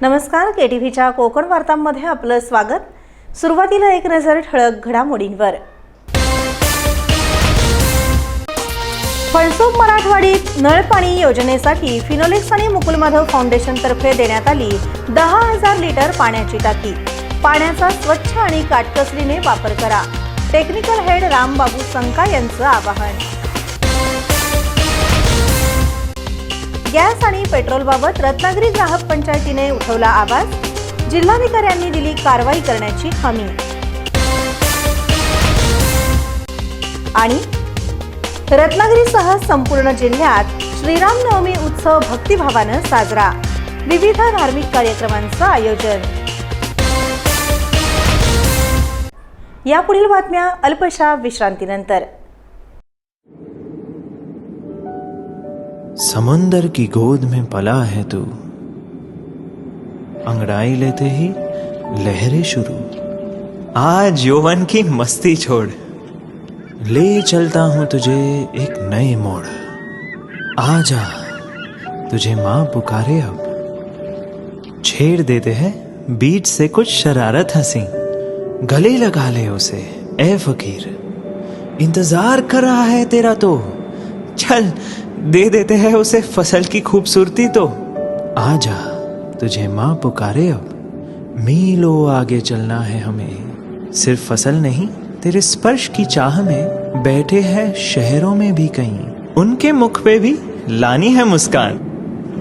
नमस्कार, केटीव्हीच्या कोकण वार्तांमध्ये आपलं स्वागत। सुरुवातीला एक नजर ठळक घडामोडींवर। फणसोप मराठवाडीत नळपाणी योजनेसाठी फिनोलेक्स आणि मुकुलमाधव फाउंडेशन तर्फे देण्यात आली 10,000 लिटर पाण्याची टाकी। पाण्याचा स्वच्छ आणि काटकसरीने वापर करा, टेक्निकल हेड रामबाबू संका यांचं आवाहन। गॅस आणि पेट्रोलबाबत रत्नागिरी ग्राहक पंचायतीने उठवला आवाज, जिल्हाधिकाऱ्यांनी दिली कारवाई करण्याची हमी। आणि रत्नागिरीसह संपूर्ण जिल्ह्यात श्रीरामनवमी उत्सव भक्तिभावाने साजरा, विविध धार्मिक कार्यक्रमांचं आयोजन। यापुढील बातम्या अल्पशा विश्रांतीनंतर। समुंदर की गोद में पला है तू, अंगड़ाई लेते ही लहरें शुरू। आज यौवन की मस्ती छोड़, ले चलता हूं तुझे एक नए मोड़। आजा तुझे माँ पुकारे अब, छेड़ देते हैं बीच से कुछ शरारत हंसी। गले लगा ले उसे ए फकीर, इंतजार कर रहा है तेरा तो। चल दे देते हैं उसे फसल की खूबसूरती तो। आजा तुझे माँ पुकारे अब, मीलों आगे चलना है हमें। सिर्फ फसल नहीं, तेरे स्पर्श की चाह में बैठे हैं शहरों में भी कहीं। उनके मुख पे भी लानी है मुस्कान,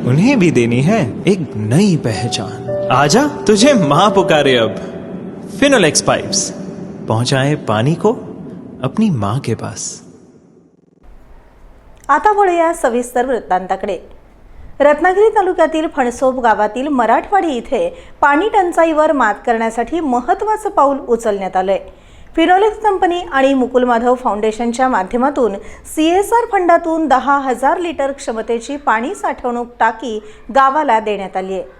उन्हें भी देनी है एक नई पहचान। आजा तुझे माँ पुकारे अब। फिनोलेक्स पाइप्स पहुंचाए पानी को अपनी माँ के पास। आता वळूया सविस्तर वृत्तांताकडे। रत्नागिरी तालुक्यातील फणसोप गावातील मराठवाडी इथे पाणी टंचाईवर मात करण्यासाठी महत्त्वाचं पाऊल उचलण्यात आलंय। फिनोलेक्स कंपनी आणि मुकुलमाधव फाउंडेशनच्या माध्यमातून CSR फंडातून 10,000 लिटर क्षमतेची पाणी साठवणूक टाकी गावाला देण्यात आली आहे।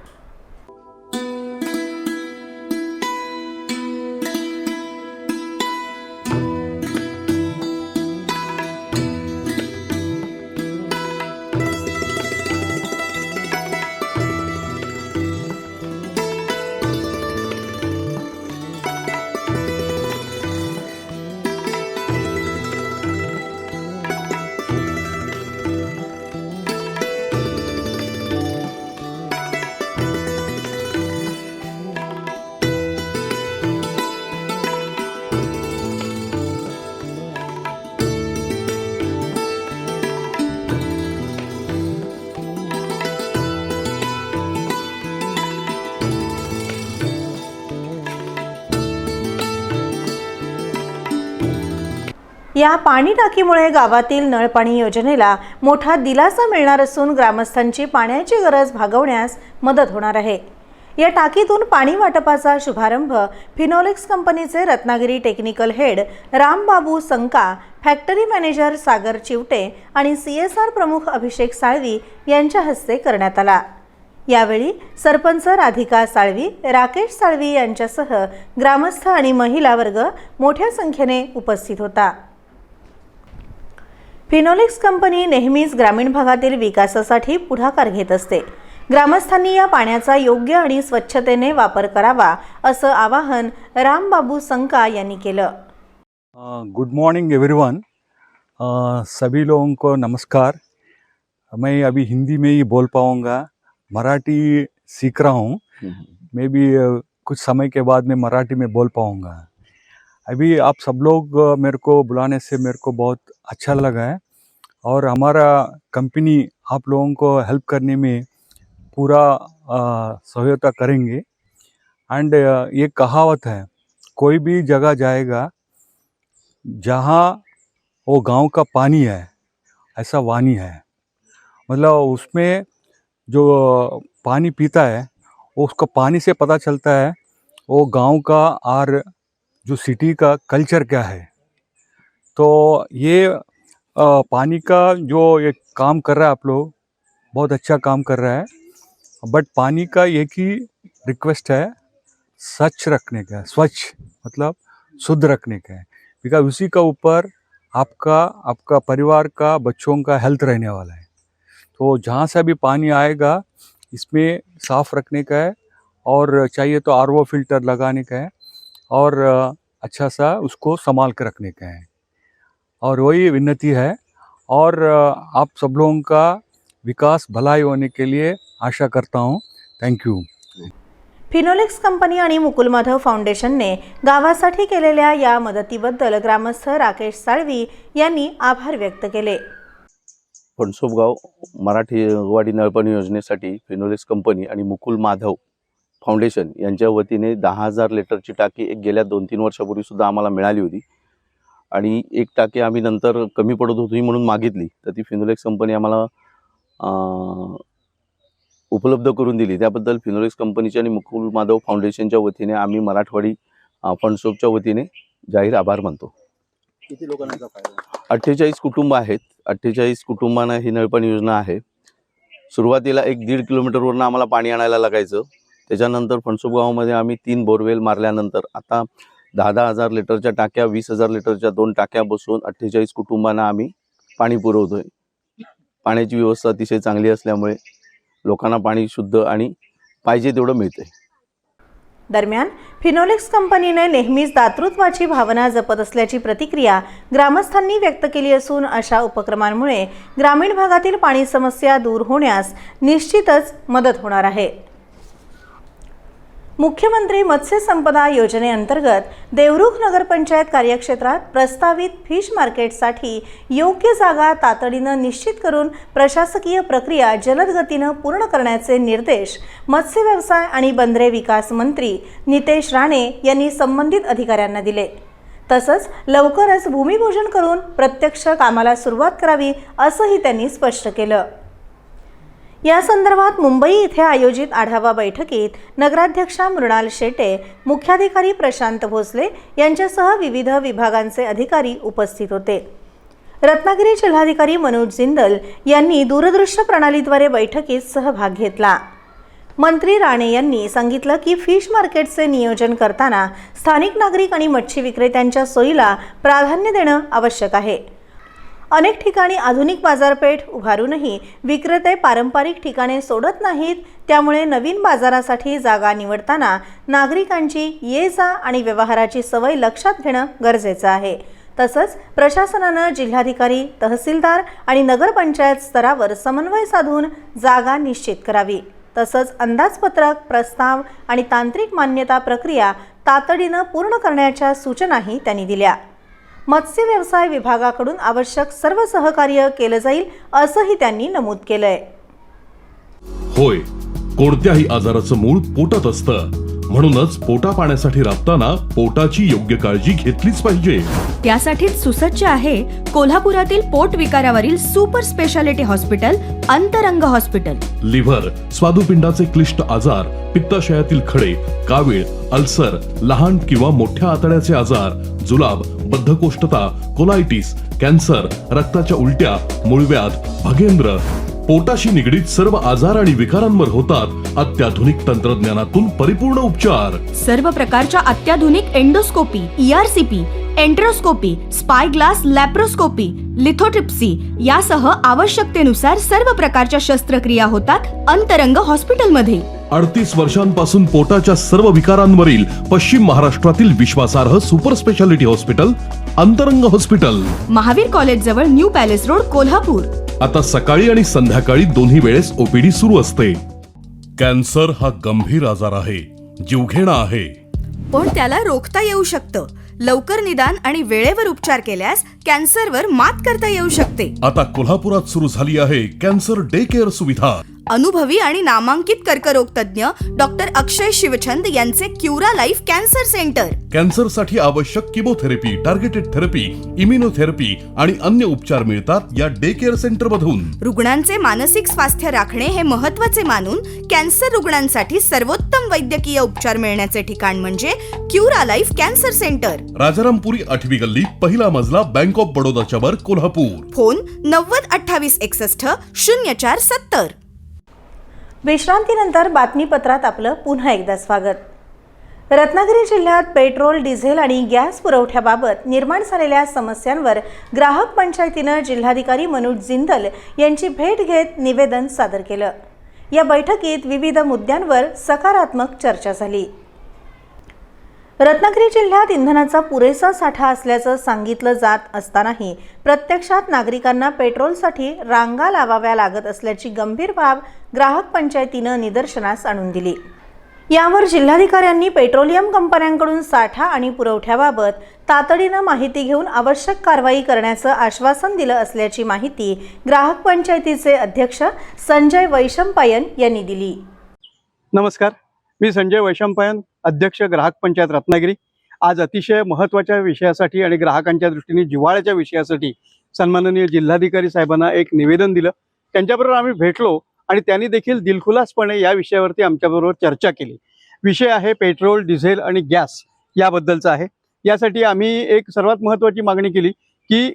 या पाणी टाकीमुळे गावातील नळपाणी योजनेला मोठा दिलासा मिळणार असून ग्रामस्थांची पाण्याची गरज भागवण्यास मदत होणार आहे। या टाकीतून पाणी वाटपाचा शुभारंभ फिनोलेक्स कंपनीचे Ratnagiri technical head Rambabu Sanka, factory manager Sagar Chivate आणि CSR प्रमुख अभिषेक साळवी यांच्या हस्ते करण्यात आला। यावेळी सरपंच राधिका साळवी, राकेश साळवी यांच्यासह ग्रामस्थ आणि महिला वर्ग मोठ्या संख्येने उपस्थित होता। फिनोलेक्स कंपनी नेहमीच ग्रामीण भागातील विकासासाठी पुढाकार घेत असते। ग्रामस्थांनी या पाण्याचा योग्य आणि स्वच्छतेने वापर करावा असं आवाहन रामबाबू संका यांनी केलं। Good morning everyone. सभी लोगों को नमस्कार। मैं अभी हिंदी में ही बोल पाऊँगा, मराठी सीख रहा हूँ। मैं भी कुछ समय के बाद मैं मराठी में बोल पाऊँगा। अभी आप सब लोग मेरे को बुलाने से मेरे को बहुत अच्छा लगा है और हमारा कंपनी आप लोगों को हेल्प करने में पूरा सहयोगिता करेंगे। एंड ये कहावत है, कोई भी जगह जाएगा जहाँ वो गांव का पानी है ऐसा वाणी है। मतलब उसमें जो पानी पीता है उसको पानी से पता चलता है वो गांव का और जो सिटी का कल्चर क्या है। तो ये पानी का जो एक काम कर रहा है आप लोग, बहुत अच्छा काम कर रहा है। बट पानी का एक ही रिक्वेस्ट है, स्वच्छ रखने का, स्वच्छ मतलब शुद्ध रखने का है। बिकॉज उसी का ऊपर आपका परिवार का, बच्चों का हेल्थ रहने वाला है। तो जहाँ से भी पानी आएगा इसमें साफ रखने का है और चाहिए तो आरओ फिल्टर लगाने का है और अच्छा सा उसको संभाल कर रखने का है। और वही विनती है और आप सब लोगों का विकास भलाई होने के लिए आशा करता हूँ। Thank you. फिनोलेक्स कंपनी आणि मुकुल माधव फाउंडेशनने गावासाठी केलेल्या या मदतीबद्दल ग्रामस्थ राकेश साळवी यांनी आभार व्यक्त केले. फणसोपगाव मराठवाडी नळपाणी योजनेसाठी फिनोलेक्स कंपनी आणि मुकुल माधव फाउंडेशन यांच्या वतीने 10,000 लिटरची टाकी एक गेल्या 2-3 वर्षापूर्वी सुद्धा आम्हाला मिळाली होती आणि एक टाकी आम्ही नंतर कमी पडत होती म्हणून मागितली, तर ती फिनोलेक्स कंपनी आम्हाला उपलब्ध करून दिली. त्याबद्दल फिनोलेक्स कंपनीच्या आणि मुकुल माधव फाउंडेशनच्या वतीने आम्ही मराठवाडी फणसोपच्या वतीने जाहीर आभार मानतो. किती लोकांना फायदा? 48 कुटुंब आहेत. 48 कुटुंबांना ही नळपाणी योजना आहे. सुरुवातीला 1-1.5 किलोमीटरवरून आम्हाला पाणी आणायला लागायचं. त्याच्यानंतर फणसोप गावामध्ये आम्ही 3 बोरवेल मारल्यानंतर आता 10,000 लिटरच्या टाक्या, 20,000 लिटरच्या 2 टाक्या बसवून 48 कुटुंबांना आम्ही पाणी पुरवतोय. पाण्याची व्यवस्था अतिशय चांगली असल्यामुळे लोकांना पाणी शुद्ध आणि पाहिजे तेवढं मिळते. दरम्यान फिनोलेक्स कंपनीने नेहमीच दातृत्वाची भावना जपत असल्याची प्रतिक्रिया ग्रामस्थांनी व्यक्त केली असून अशा उपक्रमांमुळे ग्रामीण भागातील पाणी समस्या दूर होण्यास निश्चितच मदत होणार आहे. मुख्यमंत्री मत्स्य संपदा योजनेअंतर्गत देवरुख नगरपंचायत कार्यक्षेत्रात प्रस्तावित फिश मार्केटसाठी योग्य जागा तातडीनं निश्चित करून प्रशासकीय प्रक्रिया जलद गतीनं पूर्ण करण्याचे निर्देश मत्स्य व्यवसाय आणि बंदरे विकास मंत्री नितेश राणे यांनी संबंधित अधिकाऱ्यांना दिले. तसंच लवकरच भूमिपूजन करून प्रत्यक्ष कामाला सुरुवात करावी असंही त्यांनी स्पष्ट केलं. या संदर्भात मुंबई येथे आयोजित आढावा बैठकीत नगराध्यक्षा मृणाल शेटे, मुख्याधिकारी प्रशांत भोसले यांच्यासह विविध विभागांचे अधिकारी उपस्थित होते. रत्नागिरी जिल्हाधिकारी मनोज जिंदल यांनी दूरदृश्य प्रणालीद्वारे बैठकीत सहभाग घेतला. मंत्री राणे यांनी सांगितलं की फिश मार्केटचे नियोजन करताना स्थानिक नागरिक आणि मच्छी विक्रेत्यांच्या सोयीला प्राधान्य देणं आवश्यक आहे. अनेक ठिकाणी आधुनिक बाजारपेठ उभारूनही विक्रेते पारंपरिक ठिकाणे सोडत नाहीत. त्यामुळे नवीन बाजारासाठी जागा निवडताना नागरिकांची ये-जा आणि व्यवहाराची सवय लक्षात घेणं गरजेचं आहे. तसंच प्रशासनानं जिल्हाधिकारी, तहसीलदार आणि नगरपंचायत स्तरावर समन्वय साधून जागा निश्चित करावी. तसंच अंदाजपत्रक, प्रस्ताव आणि तांत्रिक मान्यता प्रक्रिया तातडीनं पूर्ण करण्याच्या सूचनाही त्यांनी दिल्या. मत्स्य व्यवसाय विभागाकडून आवश्यक सर्व सहकार्य केलं जाईल असंही त्यांनी नमूद केलंय. होय, कोणत्याही आजाराचं मूळ पोटात असतं. म्हणूनच पोटा पाण्यासाठी राबताना पोटाची योग्य काळजी घेतलीच पाहिजे. त्यासाठीच सुसज्ज आहे कोल्हापुरातील पोट विकारावरील सुपर स्पेशालिटी हॉस्पिटल अंतरंग हॉस्पिटल. लिव्हर, स्वादुपिंडाचे क्लिष्ट आजार, पित्ताशयातील खडे, कावीळ, अल्सर, लहान किंवा मोठ्या आतड्याचे आजार, जुलाब, बद्धकोष्ठता, कोलायटिस, कॅन्सर, रक्ताच्या उलट्या, मूळव्याध, भगेंद्र, पोटाशी निगडीत सर्व आजार आणि विकारांवर होतात अत्याधुनिक तंत्रज्ञानातून परिपूर्ण उपचार. सर्व प्रकारच्या अत्याधुनिक endoscopy, ERCP, enteroscopy, spy glass laparoscopy, lithotripsy यासह आवश्यकतेनुसार सर्व प्रकारच्या शस्त्रक्रिया होतात अंतरंग हॉस्पिटलमध्ये. 38 वर्षांपासून पोटाच्या सर्व विकारांवरील पश्चिम महाराष्ट्रातील विश्वासार्ह सुपर स्पेशालिटी हॉस्पिटल अंतरंग हॉस्पिटल, महावीर कॉलेज जवळ न्यू पॅलेस रोड, कोल्हापूर. आता सकाळी आणि संध्याकाळी दोन्ही वेळेस OPD सुरू असते. कॅन्सर हा गंभीर आजार आहे, जीवघेणा आहे, पण त्याला रोखता येऊ शकतं. लवकर निदान आणि वेळेवर उपचार केल्यास कॅन्सरवर मात करता येऊ शकते. आता कोल्हापुरात सुरू झाली आहे कॅन्सर डे केअर सुविधा. अनुभवी आणि नामांकित कर्करोग तज्ञ डॉक्टर अक्षय शिवचंद यांचे क्युरा लाईफ कॅन्सर सेंटर. कॅन्सरसाठी आवश्यक किमोथेरपी, टार्गेटेड थेरपी, इम्युनोथेरपी आणि अन्य उपचार मिळतात या डे केअर सेंटर मधून. रुग्णांचे मानसिक स्वास्थ्य राखणे हे महत्त्वाचे मानून कॅन्सर रुग्णांसाठी सर्वोत्तम वैद्यकीय उपचार मिळण्याचे ठिकाण म्हणजे Cura life cancer centre. Rajarampuri 8वी गल्ली, पहिला मजला, बँक ऑफ बडोदाच्या वर, कोल्हापूर. फोन 902861 0470. विश्रांतीनंतर बातमीपत्रात आपलं पुन्हा एकदा स्वागत. रत्नागिरी जिल्ह्यात पेट्रोल, डिझेल आणि गॅस पुरवठ्याबाबत निर्माण झालेल्या समस्यांवर ग्राहक पंचायतीनं जिल्हाधिकारी मनोज जिंदल यांची भेट घेत निवेदन सादर केलं. या बैठकीत विविध मुद्द्यांवर सकारात्मक चर्चा झाली. रत्नागिरी जिल्ह्यात इंधनाचा पुरेसा साठा असल्याचं सांगितलं जात असतानाही प्रत्यक्षात नागरिकांना पेट्रोलसाठी रांगा लावाव्या लागत असल्याची गंभीर बाब ग्राहक पंचायतीनं निदर्शनास आणून दिली. यावर जिल्हाधिकाऱ्यांनी पेट्रोलियम कंपन्यांकडून साठा आणि पुरवठ्याबाबत तातडीनं माहिती घेऊन आवश्यक कारवाई करण्याचं आश्वासन दिलं असल्याची माहिती ग्राहक पंचायतीचे अध्यक्ष संजय वैशंपायन यांनी दिली. नमस्कार, मी संजय वैशंपायन, अध्यक्ष ग्राहक पंचायत रत्नागिरी. आज अतिशय महत्त्वाच्या विषयासाठी आणि ग्राहकांच्या दृष्टीने जिव्हाळ्याच्या विषयासाठी सन्माननीय जिल्हाधिकारी साहेबांना एक निवेदन दिलं. त्यांच्याबरोबर आम्ही भेटलो आणि त्यांनी देखील दिलखुलासपणे या विषयावरती आमच्याबरोबर चर्चा केली. विषय आहे पेट्रोल, डिझेल आणि गॅस याबद्दलचा आहे. यासाठी आम्ही एक सर्वात महत्त्वाची मागणी केली की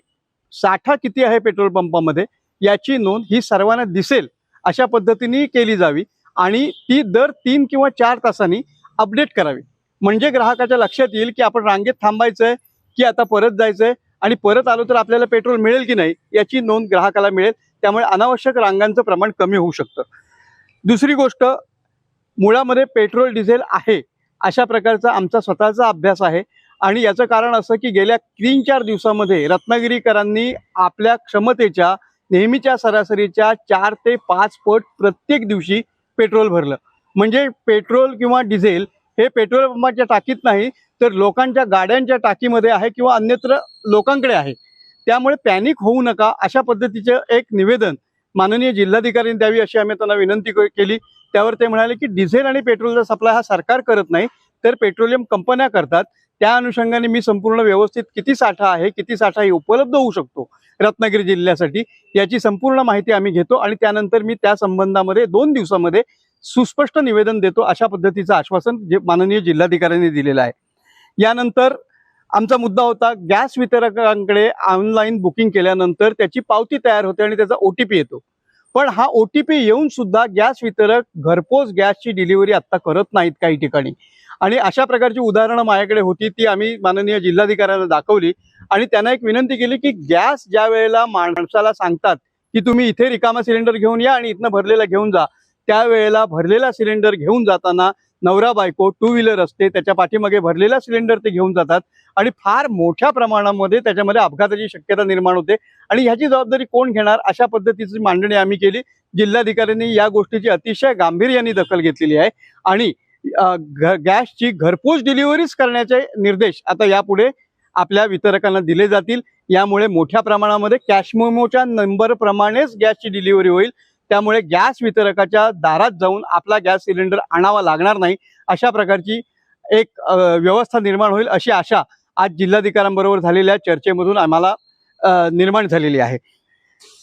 साठा किती आहे पेट्रोल पंपामध्ये याची नोंद ही सर्वांना दिसेल अशा पद्धतीने केली जावी आणि ती दर 3 किंवा 4 तासांनी अपडेट करावी. म्हणजे ग्राहकाच्या लक्षात येईल की आपण रांगेत थांबायचंय की आता परत जायचंय आणि परत आलो तर आपल्याला पेट्रोल मिळेल की नाही याची नोंद ग्राहकाला मिळेल. त्यामुळे अनावश्यक रांगांचं प्रमाण कमी होऊ शकतं. दुसरी गोष्ट, मुळामध्ये पेट्रोल डिझेल आहे अशा प्रकारचा आमचा स्वतःचा अभ्यास आहे आणि याचं कारण असं की गेल्या 3-4 दिवसामध्ये रत्नागिरीकरांनी आपल्या क्षमतेच्या नेहमीच्या सरासरीच्या 4 ते 5 पट प्रत्येक दिवशी पेट्रोल भरलं. म्हणजे पेट्रोल किंवा डिझेल हे पेट्रोल पंपाच्या टाकीत नाही तर लोकांच्या गाड्यांच्या टाकीमध्ये आहे किंवा अन्यत्र लोकांकडे आहे. त्यामुळे पॅनिक होऊ नका अशा पद्धतीचं एक निवेदन माननीय जिल्हाधिकाऱ्यांनी द्यावी अशी आम्ही त्यांना विनंती केली. त्यावर ते म्हणाले की डिझेल आणि पेट्रोलचा सप्लाय हा सरकार करत नाही तर पेट्रोलियम कंपन्या करतात. त्या अनुषंगाने मी संपूर्ण व्यवस्थित किती साठा आहे, किती साठा ही उपलब्ध होऊ शकतो रत्नागिरी जिल्ह्यासाठी याची संपूर्ण माहिती आम्ही घेतो आणि त्यानंतर मी त्या संबंधामध्ये 2 दिवसामध्ये सुस्पष्ट निवेदन देतो अशा पद्धतीचं आश्वासन जे माननीय जिल्हाधिकाऱ्यांनी दिलेलं आहे. यानंतर आमचा मुद्दा होता गॅस वितरकांकडे ऑनलाईन बुकिंग केल्यानंतर त्याची पावती तयार होते आणि त्याचा OTP येतो. पण हा OTP येऊन सुद्धा गॅस वितरक घरपोच गॅसची डिलिव्हरी आत्ता करत नाहीत काही ठिकाणी आणि अशा प्रकारची उदाहरणं माझ्याकडे होती. ती आम्ही माननीय जिल्हाधिकाऱ्यांना दाखवली आणि त्यांना एक विनंती केली की गॅस ज्या वेळेला माणसाला सांगतात की तुम्ही इथे रिकामा सिलेंडर घेऊन या आणि इथनं भरलेला घेऊन जा, त्यावेळेला भरलेला सिलेंडर घेऊन जाताना नवरा बायको 2 व्हीलर असते, त्याच्या पाठीमागे भरलेला सिलेंडर ते घेऊन जातात आणि फार मोठ्या प्रमाणामध्ये त्याच्यामध्ये अपघाताची शक्यता निर्माण होते आणि ह्याची जबाबदारी कोण घेणार अशा पद्धतीची मांडणी आम्ही केली. जिल्हाधिकाऱ्यांनी या गोष्टीची अतिशय गांभीर्याने दखल घेतलेली आहे आणि गॅसची घरपोच डिलिव्हरीच करण्याचे निर्देश आता यापुढे आपल्या वितरकांना दिले जातील. यामुळे मोठ्या प्रमाणामध्ये कॅश मेमोच्या नंबरप्रमाणेच गॅसची डिलिव्हरी होईल. त्यामुळे गॅस वितरकाच्या दारात जाऊन आपला गॅस सिलेंडर आणावा लागणार नाही अशा प्रकारची एक व्यवस्था निर्माण होईल अशी आशा आज जिल्हाधिकाऱ्यांबरोबर झालेल्या चर्चेमधून आम्हाला निर्माण झालेली आहे.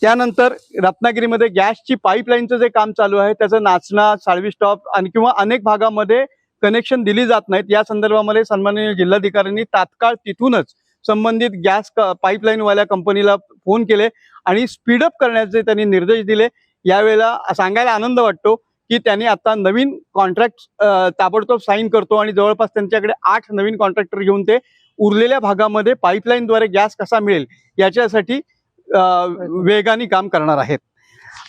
त्यानंतर रत्नागिरीमध्ये गॅसची पाईपलाईनचं जे काम चालू आहे त्याचं नाचना, साळवी स्टॉप आणि किंवा अनेक भागामध्ये कनेक्शन दिली जात नाहीत. या संदर्भामध्ये सन्माननीय जिल्हाधिकाऱ्यांनी तात्काळ तिथूनच संबंधित गॅस पाईपलाईनवाल्या कंपनीला फोन केले आणि स्पीडअप करण्याचे त्यांनी निर्देश दिले. यावेळेला सांगायला आनंद वाटतो की त्यांनी आता नवीन कॉन्ट्रॅक्ट ताबडतोब साईन करतो आणि जवळपास त्यांच्याकडे 8 नवीन कॉन्ट्रॅक्टर घेऊन ते उरलेल्या भागामध्ये पाईपलाईनद्वारे गॅस कसा मिळेल याच्यासाठी वेगाने काम करणार आहेत.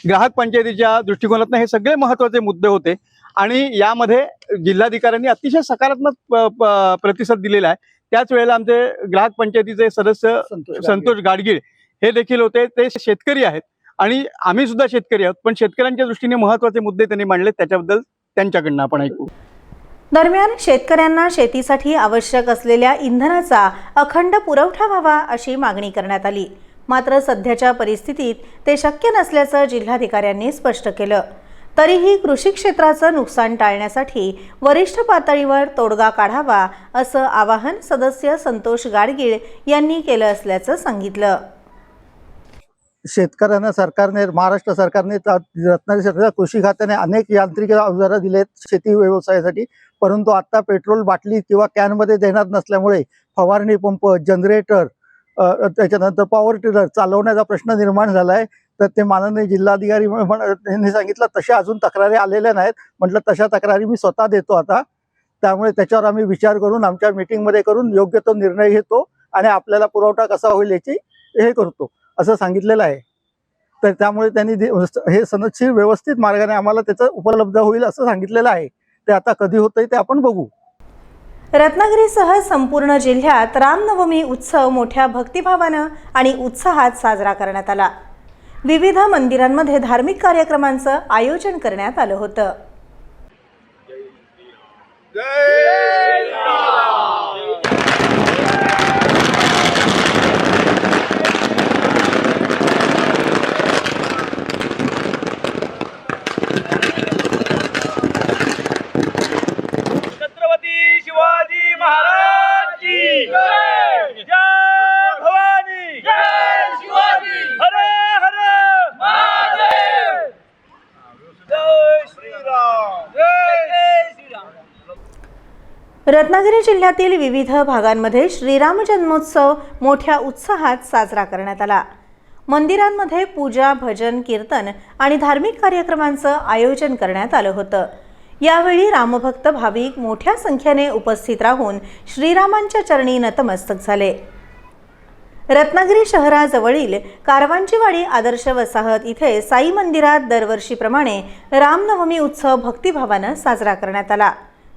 ग्राहक पंचायतीच्या दृष्टिकोनातून हे सगळे महत्त्वाचे मुद्दे होते आणि यामध्ये जिल्हाधिकाऱ्यांनी अतिशय सकारात्मक प्रतिसाद दिलेला आहे. त्याच वेळेला आमचे ग्राहक पंचायतीचे सदस्य संतोष गाडगीळ हे देखील होते. ते शेतकरी आहेत आणि आम्ही सुद्धा शेतकरी आहोत, पण शेतकऱ्यांच्या दृष्टीने महत्त्वाचे मुद्दे त्यांनी मांडले त्याच्याबद्दल त्यांच्याकडनं आपण ऐकू. दरम्यान शेतकऱ्यांना शेतीसाठी आवश्यक असलेल्या इंधनाचा अखंड पुरवठा व्हावा अशी मागणी करण्यात आली. मात्र सध्याच्या परिस्थितीत ते शक्य नसल्याचं जिल्हाधिकाऱ्यांनी स्पष्ट केलं. तरीही कृषी क्षेत्राचं नुकसान टाळण्यासाठी वरिष्ठ पातळीवर तोडगा काढावा असं आवाहन सदस्य संतोष गाडगीळ यांनी केलं असल्याचं सांगितलं. शेतकऱ्यांना सरकारने, महाराष्ट्र सरकारने रत्नागिरी कृषी खात्याने अनेक यांत्रिक अवजारं दिलेत शेती व्यवसायासाठी, परंतु आता पेट्रोल बाटली किंवा कॅनमध्ये देणार नसल्यामुळे फवारणी पंप, जनरेटर, त्याच्यानंतर पॉवर टिलर चालवण्याचा प्रश्न निर्माण झाला आहे. तर ते माननीय जिल्हाधिकारी यांनी सांगितलं तशा अजून तक्रारी आलेल्या नाहीत. म्हटलं तशा तक्रारी मी स्वतः देतो आता. त्यामुळे त्याच्यावर आम्ही विचार करून आमच्या मीटिंगमध्ये करून योग्य तो निर्णय घेतो आणि आपल्याला पुरवठा कसा होईल याची हे करतो असं सांगितलेलं आहे. तर त्यामुळे त्यांनी हे सनदशीर व्यवस्थित मार्गाने आम्हाला त्याचं उपलब्ध होईल असं सांगितलेलं आहे. ते आता कधी होतंय ते आपण बघू. रत्नागिरीसह संपूर्ण जिल्ह्यात रामनवमी उत्सव मोठ्या भक्तिभावानं आणि उत्साहात साजरा करण्यात आला. विविध मंदिरांमध्ये धार्मिक कार्यक्रमांचं आयोजन करण्यात आलं होतं. छत्रपती शिवाजी महाराज की जय. जय भवानी. जय शिवाजी. हर हर महादेव. जय श्रीराम. जय श्रीराम. रत्नागिरी जिल्ह्यातील विविध भागांमध्ये श्रीराम जन्मोत्सव मोठ्या उत्साहात साजरा करण्यात आला. मंदिरांमध्ये पूजा, भजन, कीर्तन आणि धार्मिक कार्यक्रमांचं आयोजन करण्यात आलं होतं. यावेळी रामभक्त भाविक मोठ्या संख्येने उपस्थित राहून श्रीरामांच्या चरणी नतमस्तक झाले. रत्नागिरी शहराजवळील कारवांचीवाडी आदर्श वसाहत इथे साई मंदिरात दरवर्षीप्रमाणे रामनवमी उत्सव भक्तिभावानं साजरा करण्यात आला.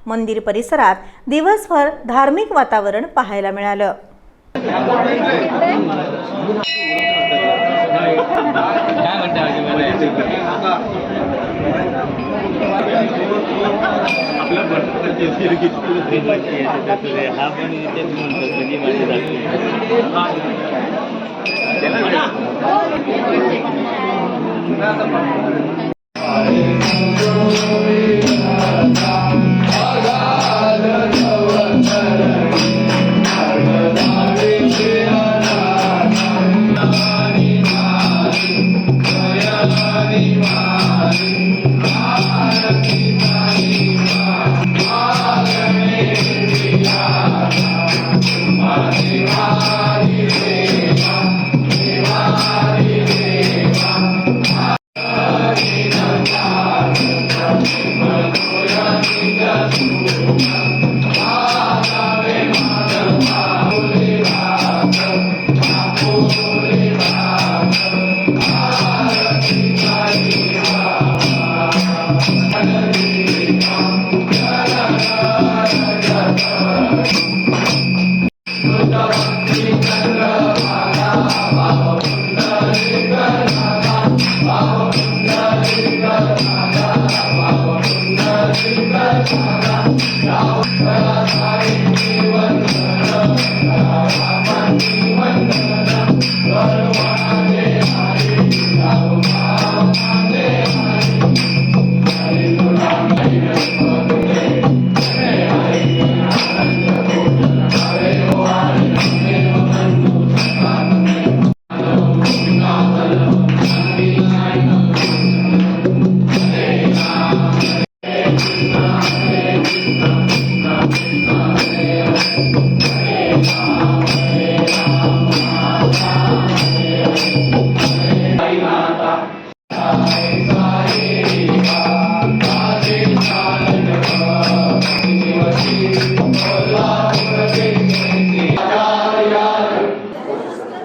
मंदिर परिसरात दिवसभर धार्मिक वातावरण पाहायला मिळालं.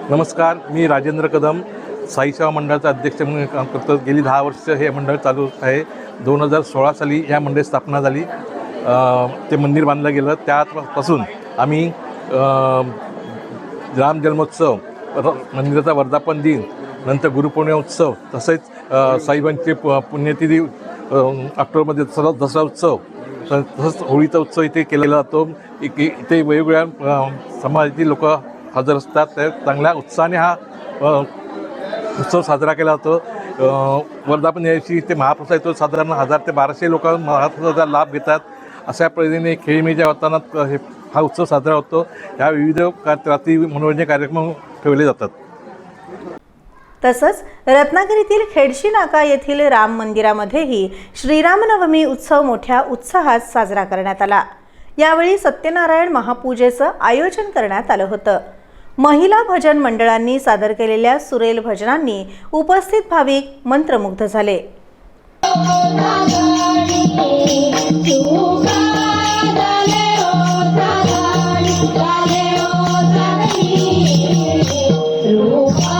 नमस्कार, मी राजेंद्र कदम, साई सेवा मंडळाचा अध्यक्ष म्हणून काम करतो. गेली 10 वर्ष हे मंडळ चालू आहे. 2016 साली ह्या मंडळ स्थापना झाली. ते मंदिर बांधलं गेलं. त्यापासून आम्ही राम जन्मोत्सव, मंदिराचा वर्धापन दिन, नंतर गुरुपौर्णिमा उत्सव, तसेच साईबांची पुण्यतिथी ऑक्टोबरमध्ये दसरा उत्सव, तसंच होळीचा उत्सव इथे केलेला जातो. इथे वेगवेगळ्या समाजातील लोक हजर असतात. त्या चांगल्या उत्साहाने हा उत्सव साजरा केला जातो. वर्धापन दिवशी इथे महाप्रसाद येतो. साधारण 1000 ते 1200 लोक महाप्रसादाचा लाभ घेतात. अशा पद्धतीने खेळीमेळीच्या वातावरणात हा उत्सव साजरा होतो. या विविध रात्री मनोरंजन कार्यक्रम ठेवले जातात. तसंच रत्नागिरीतील खेडशी नाका येथील राम मंदिरामध्येही श्रीरामनवमी उत्सव मोठ्या उत्साहात साजरा करण्यात आला. यावेळी सत्यनारायण महापूजेचं आयोजन करण्यात आलं होतं. महिला भजन मंडळांनी सादर केलेल्या सुरेल भजनांनी उपस्थित भाविक मंत्रमुग्ध झाले. रूपा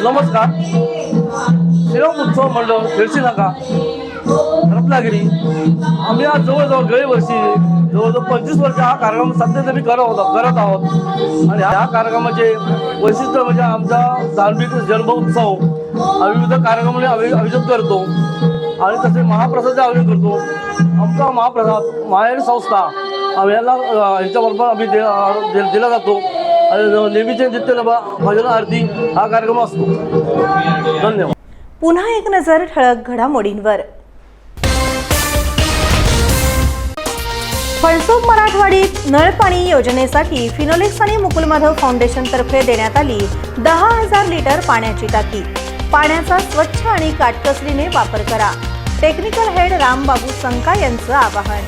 नमस्कार. श्रीराम उत्सव मंडळ खेडशी नाका रत्नागिरी आम्ही आज जवळजवळ गेल्या वर्षी जवळजवळ 25 वर्ष हा कार्यक्रम सध्या तरी करत आहोत आणि ह्या कार्यक्रमाचे वैशिष्ट्य म्हणजे आमचा धार्मिक जन्मोत्सव विविध कार्यक्रमाने आयोजित करतो आणि तसे महाप्रसादाचे आयोजन करतो. आमचा महाप्रसाद माहेर संस्था याला यांच्याबरोबर आम्ही दिला जातो आणि नेहमीचे नित्य भजन आरती हा कार्यक्रम असतो. धन्यवाद. पुन्हा एक नजर ठळक घडामोडींवर. फणसोप मराठवाडीत नळपाणी योजनेसाठी फिनोलेक्स आणि मुकुल माधव फाउंडेशनतर्फे देण्यात आली 10,000 लिटर पाण्याची टाकी. पाण्याचा स्वच्छ आणि काटकसरीने वापर करा. टेक्निकल हेड रामबाबू संका यांचं आवाहन.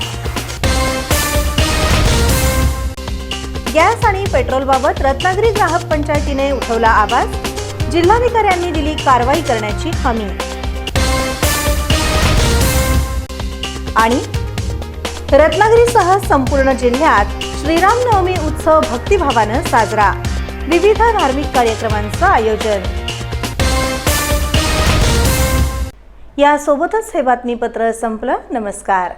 गॅस आणि पेट्रोलबाबत रत्नागिरी ग्राहक पंचायतीने उठवला आवाज. जिल्हाधिकाऱ्यांनी दिली कारवाई करण्याची हमी. आणि रत्नागिरीसह संपूर्ण जिल्ह्यात श्रीरामनवमी उत्सव भक्तिभावानं साजरा. विविध धार्मिक कार्यक्रमांचं आयोजन. यासोबतच हे बातमीपत्र संपलं. नमस्कार.